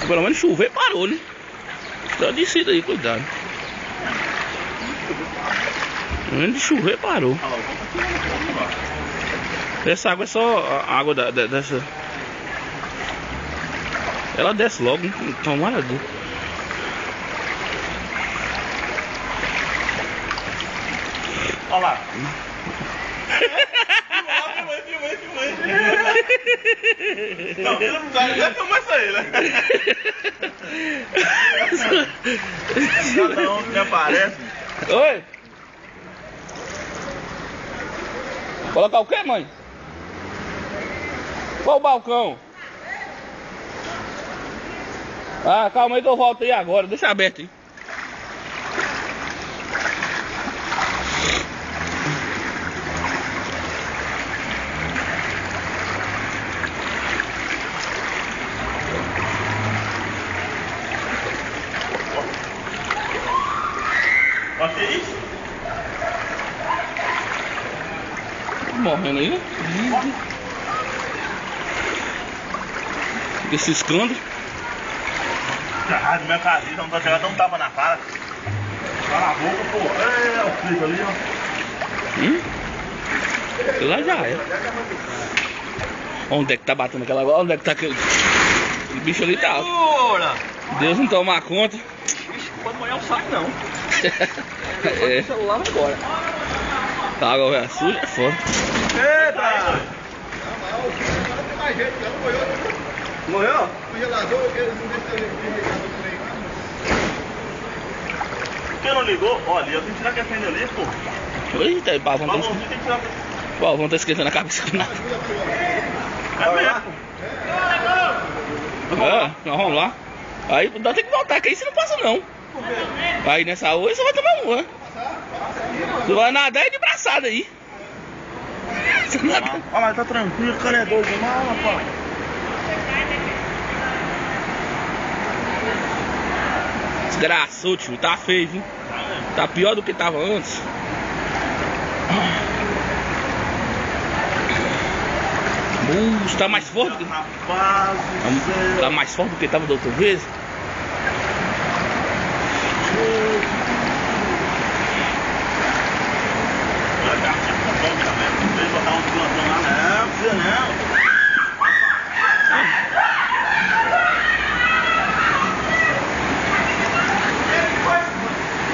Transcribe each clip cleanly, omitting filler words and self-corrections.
Pelo menos chover parou, né? Tá descido aí, cuidado. Pelo menos de chover parou. Essa água é só a água dessa. Ela desce logo, né? Tomara Deus. Olha lá. Não, ele não dá, já filmou isso aí, né? Cada um que me aparece. Oi? Colocar o que, mãe? Qual o balcão? Ah, calma aí que eu volto aí agora, deixa aberto aí. Olha que é isso? Morrendo aí, né? Esse escândalo. Caralho, minha casinha não tá chegando, dá um tapa na cara. Cala a boca, pô. É, o clipe ali, ó. Lá já é. Onde é que tá batendo aquela agora? Onde é que tá aquele bicho ali? Tá. Deus não tomar conta. Ixi, pode molhar o saco não. É. O celular vai embora. A água vai suja, é foda. Eita! Morreu? Quem não ligou? Olha, eu tenho que tirar aquele fenda ali, pô. Eita, o Pavão Vamos, tá tem que tirar. O Pavão tá esquentando a cabeça com nada. É mesmo. É, nós vamos lá. Aí nós temos que voltar, que aí você não passa não. Aí nessa hoje você vai tomar uma. Você vai nadar e de braçada aí. Você nada. Olha lá, tá tranquilo, o cara é doido demais, rapaz. Desgraçou, tio. Tá feio, viu? Tá pior do que tava antes. Tá mais forte do que... Rapaz do céu. Tá mais forte do que tava da outra vez. Botar um plantão lá, não, precisa não.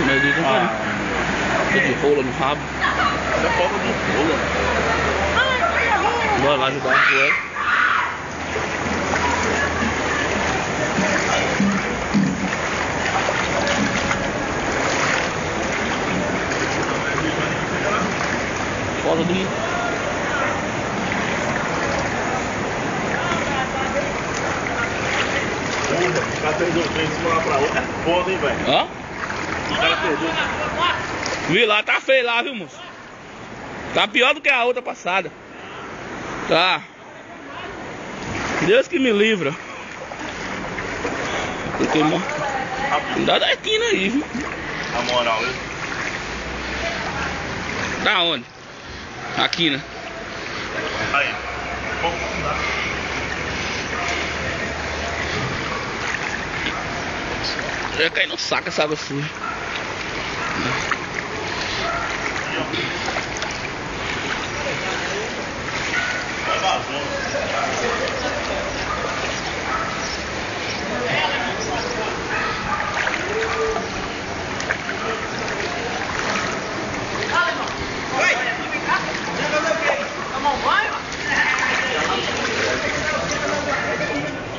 Meu Deus, tudo de rola no rabo. Isso é falta de rola. Bora lá ajudar o poeta. Foda do mundo. O cara perdeu o trem de cima lá pra outra. É foda, hein, velho. Hã? O cara perdeu. Vi lá, tá feio lá, viu, moço? Tá pior do que a outra passada. Tá. Deus que me livra. Porque, mano, dá da esquina aí, viu? Na moral, viu? Tá onde? Aqui, né? Aí. Vamos lá. Eu ia cair no saco essa água suja. Aqui, ó.